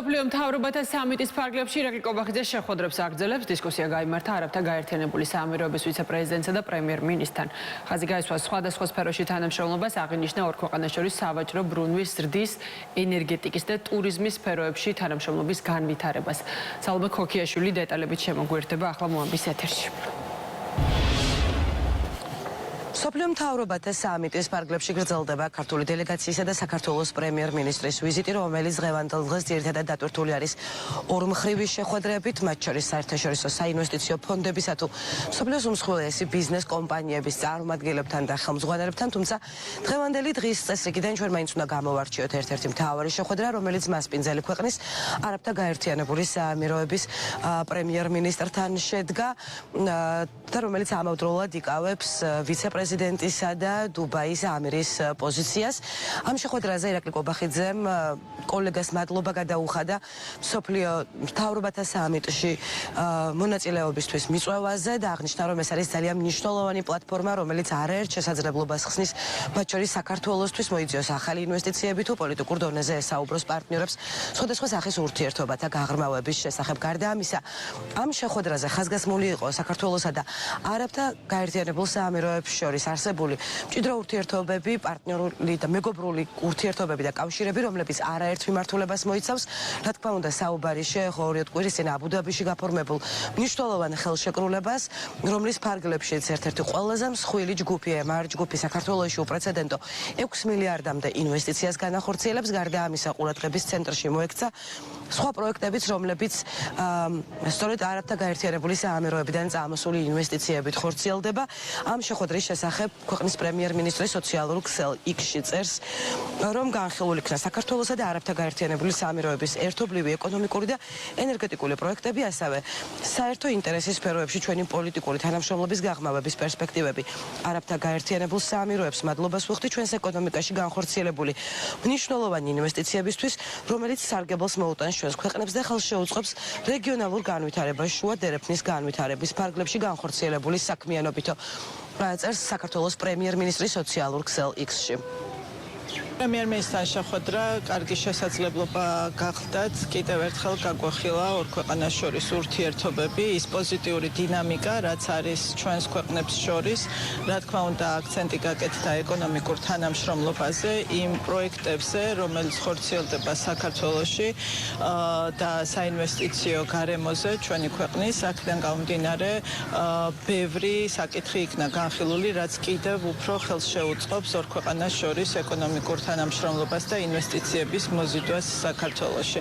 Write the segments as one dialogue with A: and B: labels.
A: მსოფლიო მთავრობათა სამიტის ფარგლებში ირაკლი კობახიძე შეხვედრებს აგრძელებს. დისკუსია გაიმართა არაბთა გაერთიანებული საამიროების ვიცე-პრეზიდენტსა და პრემიერ-მინისტრთან. ხაზი გაისვა სხვადასხვა სფეროში თანამშრომლობას, აღინიშნა ორ ქვეყანას შორის სავაჭრო, ბრუნვის, ზრდის, ენერგეტიკის და ტურიზმის სფეროებში თანამშრომლობის განვითარებას. სალომე ქოქიაშვილი დეტალებით შემოგვიერთდება ახლა მოამბის ეთერში.
B: მსოფლიო მთავრობათა სამიტის ფარგლებში გრძელდება ქართული დელეგაციისა და საქართველოს პრემიერ-მინისტრის ვიზიტი, რომელიც დღევანდელ დღეს ძირითადად დატვირთული არის ორმხრივი შეხვედრებით, მათ შორის საერთაშორისო საინვესტიციო ფონდებისა თუ მსოფლიოს უმსხვილესი ბიზნეს კომპანიების წარმომადგენლებთან და ხელმძღვანელებთან, თუმცა დღევანდელი დღის წესრიგიდან ჩვენ მაინც უნდა გამოვარჩიოთ ერთ-ერთი მთავარი შეხვედრა, რომელიც მასპინძელი ქვეყნის არაბთა გაერთიანებული საამიროების პრემიერ-მინისტრთან შედგა და რომელიც ამავდროულად იკავებს ვიცე-პრეზიდენტისა და დუბაის ამირის პოზიციას. ამ შეხვედრაზე ირაკლი კობახიძემ კოლეგას მადლობა გადაუხადა მსოფლიო მთავრობათა სამიტში მონაწილეობისთვის მიწვევაზე და აღნიშნა, რომ ეს არის ძალიან მნიშვნელოვანი პლატფორმა, რომელიც არაერთ შესაძლებლობას ხსნის, მათ შორის საქართველოსთვის მოიწვიოს ახალი ინვესტიციები თუ პოლიტიკურ დონეზე ესაუბროს პარტნიორებს სხვადასხვა სახის ურთიერთობათა გაღრმავების შესახებ. გარდა ამისა, ამ შეხვედრაზე ხაზგასმული იყო საქართველოსა და არაბთა გაერთიანებულ საამიროებს შორის არსებული მჭიდრო ურთიერთობები, პარტნიორული და მეგობრული ურთიერთობები და კავშირები, რომლებიც არაერთ მიმართულებას მოიცავს. რა თქმა უნდა, საუბარი შეეხო 2 კვირის წინ აბუ-დაბიში გაფორმებულ მნიშვნელოვან ხელშეკრულებას, რომლის ფარგლებშიც ერთ-ერთი ყველაზე მსხვილი ჯგუფი MR ჯგუფი საქართველოში უპრეცედენტო 6 მილიარდამდე ინვესტიციას განახორციელებს. გარდა ამისა, ყურადღების ცენტრში მოექცა სხვა პროექტებიც, რომლებიც სწორედ არაბთა გაერთიანებული საამიროებიდან წამოსული ინვესტიციებით ხორციელდება. ამ შეხვედრის შესახებ ქვეყნის პრემიერ-მინისტრი სოციალურ ქსელ X-ში წერს, რომ განხილულ იქნა საქართველოსა და არაბთა გაერთიანებული საამიროების ერთობლივი ეკონომიკური და ენერგეტიკული პროექტები, ასევე საერთო ინტერესის სფეროებში ჩვენი პოლიტიკური თანამშრომლობის გაღრმავების პერსპექტივები. არაბთა გაერთიანებულ საამიროებს მადლობას ვუხდით ჩვენს ეკონომიკაში განხორციელებული მნიშვნელოვანი ინვესტიციებისთვის, რომელიც სარგებელს მოუტანს ჩვენს ქვეყნებს და ხელს შეუწყობს რეგიონალურ განვითარებას შუა დერეფნის განვითარების ფარგლებში განხორციელებული საქმიანობითო. წერს საქართველოს პრემიერ-მინისტრი სოციალურ ქსელ X-ში.
C: პრემიერ-მინისტრთან შეხვედრა კარგი შესაძლებლობა გახდათ კიდევ ერთხელ გაგვეხილა ორ ქვეყანას შორის ურთიერთობები, ის პოზიტიური დინამიკა, რაც არის ჩვენს ქვეყნებს შორის. რა თქმა უნდა, აქცენტი გაკეთდა ეკონომიკურ თანამშრომლობაზე, იმ პროექტებზე, რომელიც ხორციელდება საქართველოში და საინვესტიციო გარემოზე ჩვენი ქვეყნის. აქედან გამომდინარე, ბევრი საკითხი იქნა განხილული, რაც კიდევ უფრო ხელს შეუწყობს ორ ქვეყანას შორის ეკონომიკურ თანამშრომლობას და ინვესტიციების მოზიდვას საქართველოში.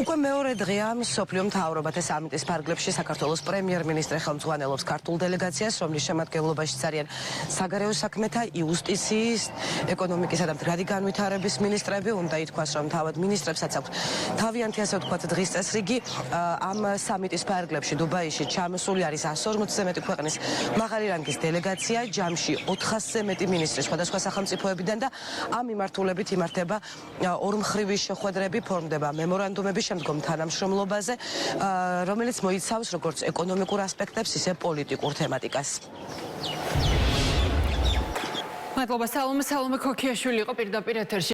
B: უკვე მეორე დღეა მსოფლიო მთავრობათა სამიტის ფარგლებში საქართველოს პრემიერ-მინისტრი ხელმძღვანელობს ქართულ დელეგაციას, რომლის შემადგენლობაში არიან საგარეო საქმეთა, იუსტიციის, ეკონომიკისა და მდგრადი განვითარების მინისტრები. უნდა ითქვას, რომ თავად მინისტრებსაც აქვს თავიანთი, ასე ვთქვათ, დღის წესრიგი. ამ სამიტის ფარგლებში დუბაიში ჩამოსული არის 140-ზე მეტი ქვეყნის მაღალი რანგის დელეგაცია, ჯამში 400-ზე მეტი მინისტრი სხვადასხვა სახელმწიფოებიდან და ამ მიმართულებით იმართება ორმხრივი შეხვედრები, ფორმდება მემორანდუმები შემდგომ თანამშრომლობაზე, რომელიც მოიცავს როგორც ეკონომიკურ ასპექტებს, ისე პოლიტიკურ თემატიკას.
A: მადლობა სალომე ქოქიაშვილი იყო პირდაპირ ეთერში.